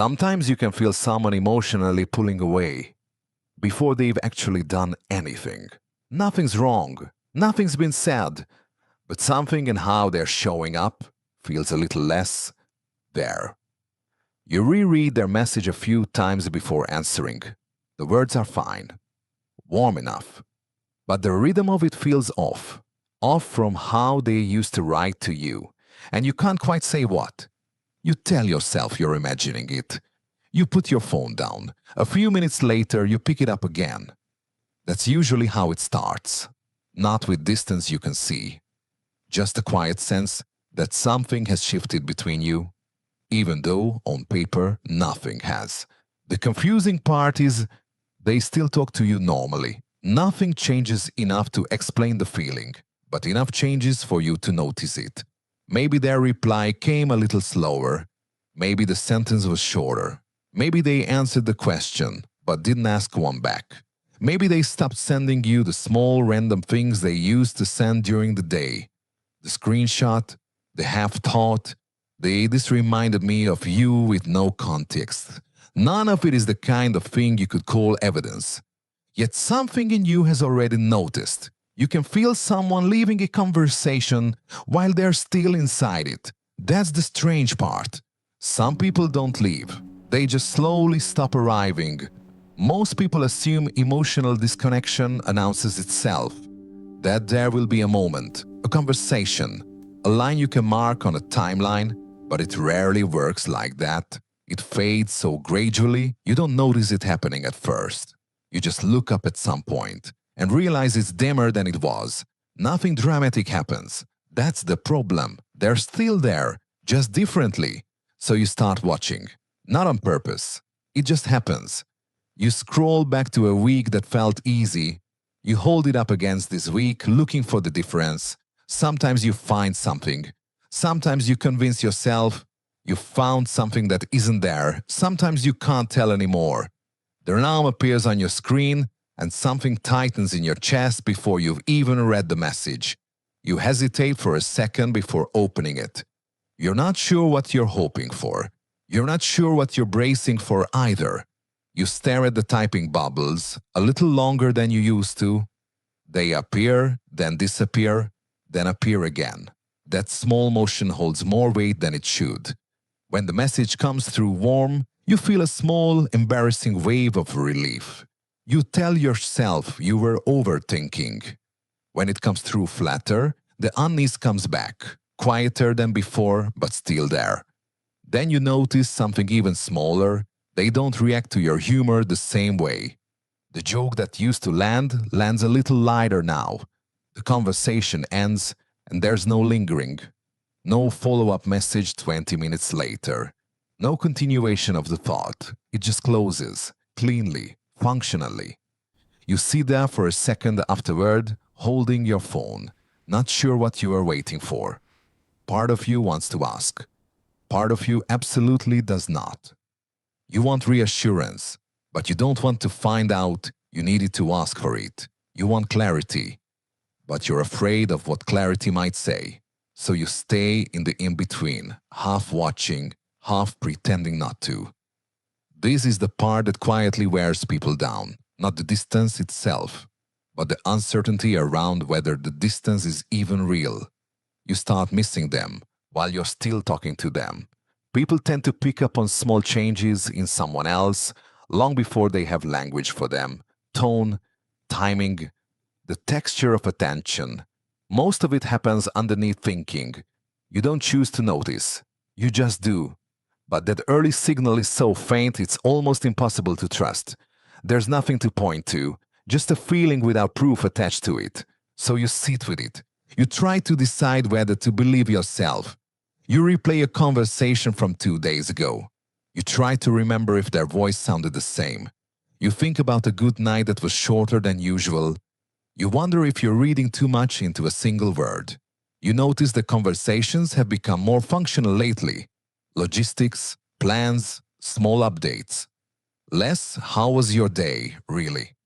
Sometimes you can feel someone emotionally pulling away before they've actually done anything. Nothing's wrong, nothing's been said, but something in how they're showing up feels a little less there. You reread their message a few times before answering. The words are fine, warm enough, but the rhythm of it feels off from how they used to write to you, and you can't quite say what. You tell yourself you're imagining it. You put your phone down. A few minutes later, you pick it up again. That's usually how it starts. Not with distance you can see. Just a quiet sense that something has shifted between you, even though, on paper, nothing has. The confusing part is they still talk to you normally. Nothing changes enough to explain the feeling, but enough changes for you to notice it. Maybe their reply came a little slower. Maybe the sentence was shorter. Maybe they answered the question, but didn't ask one back. Maybe they stopped sending you the small random things they used to send during the day. The screenshot, the half-thought, this reminded me of you with no context. None of it is the kind of thing you could call evidence. Yet something in you has already noticed. You can feel someone leaving a conversation while they're still inside it. That's the strange part. Some people don't leave. They just slowly stop arriving. Most people assume emotional disconnection announces itself. That there will be a moment, a conversation, a line you can mark on a timeline, but it rarely works like that. It fades so gradually, you don't notice it happening at first. You just look up at some point and realize it's dimmer than it was. Nothing dramatic happens. That's the problem. They're still there, just differently. So you start watching. Not on purpose. It just happens. You scroll back to a week that felt easy. You hold it up against this week, looking for the difference. Sometimes you find something. Sometimes you convince yourself you found something that isn't there. Sometimes you can't tell anymore. The name appears on your screen and something tightens in your chest before you've even read the message. You hesitate for a second before opening it. You're not sure what you're hoping for. You're not sure what you're bracing for either. You stare at the typing bubbles a little longer than you used to. They appear, then disappear, then appear again. That small motion holds more weight than it should. When the message comes through warm, you feel a small, embarrassing wave of relief. You tell yourself you were overthinking. When it comes through flatter, the unease comes back, quieter than before, but still there. Then you notice something even smaller. They don't react to your humor the same way. The joke that used to land lands a little lighter now. The conversation ends and there's no lingering. No follow-up message 20 minutes later. No continuation of the thought. It just closes, cleanly, functionally. You sit there for a second afterward, holding your phone, not sure what you are waiting for. Part of you wants to ask. Part of you absolutely does not. You want reassurance, but you don't want to find out you needed to ask for it. You want clarity, but you're afraid of what clarity might say. So you stay in the in-between, half watching, half pretending not to. This is the part that quietly wears people down, not the distance itself, but the uncertainty around whether the distance is even real. You start missing them while you're still talking to them. People tend to pick up on small changes in someone else long before they have language for them. Tone, timing, the texture of attention. Most of it happens underneath thinking. You don't choose to notice. You just do. But that early signal is so faint it's almost impossible to trust. There's nothing to point to, just a feeling without proof attached to it. So you sit with it. You try to decide whether to believe yourself. You replay a conversation from 2 days ago. You try to remember if their voice sounded the same. You think about a good night that was shorter than usual. You wonder if you're reading too much into a single word. You notice the conversations have become more functional lately. Logistics, plans, small updates. Less, how was your day, really?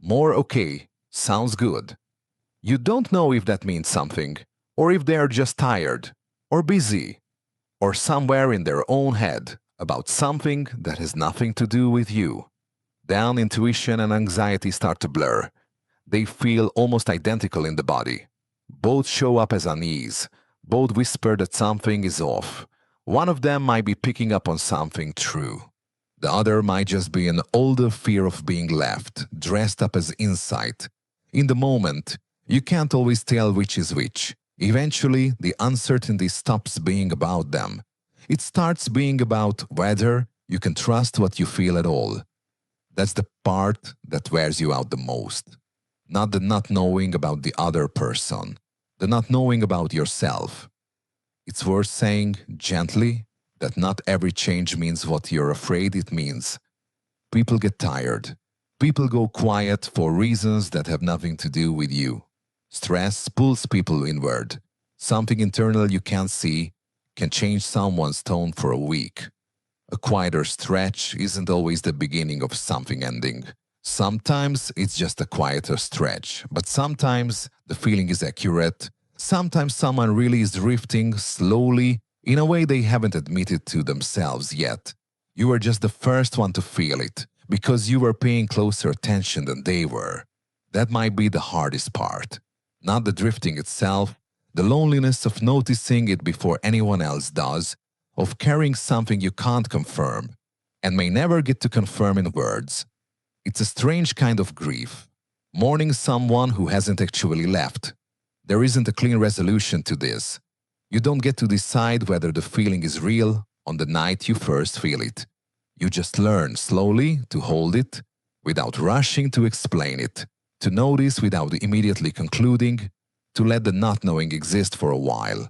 More, okay, sounds good. You don't know if that means something, or if they're just tired, or busy, or somewhere in their own head, about something that has nothing to do with you. Then intuition and anxiety start to blur. They feel almost identical in the body. Both show up as unease. Both whisper that something is off. One of them might be picking up on something true. The other might just be an older fear of being left, dressed up as insight. In the moment, you can't always tell which is which. Eventually, the uncertainty stops being about them. It starts being about whether you can trust what you feel at all. That's the part that wears you out the most. Not the not knowing about the other person, the not knowing about yourself. It's worth saying gently that not every change means what you're afraid it means. People get tired. People go quiet for reasons that have nothing to do with you. Stress pulls people inward. Something internal you can't see can change someone's tone for a week. A quieter stretch isn't always the beginning of something ending. Sometimes it's just a quieter stretch, but sometimes the feeling is accurate. Sometimes someone really is drifting slowly in a way they haven't admitted to themselves yet. You were just the first one to feel it because you were paying closer attention than they were. That might be the hardest part. Not the drifting itself, the loneliness of noticing it before anyone else does, of carrying something you can't confirm and may never get to confirm in words. It's a strange kind of grief, mourning someone who hasn't actually left. There isn't a clean resolution to this. You don't get to decide whether the feeling is real on the night you first feel it. You just learn slowly to hold it without rushing to explain it, to notice without immediately concluding, to let the not knowing exist for a while,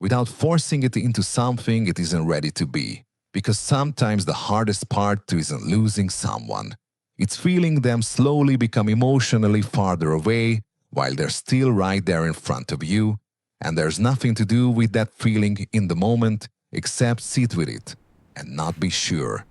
without forcing it into something it isn't ready to be. Because sometimes the hardest part isn't losing someone. It's feeling them slowly become emotionally farther away while they're still right there in front of you, and there's nothing to do with that feeling in the moment except sit with it and not be sure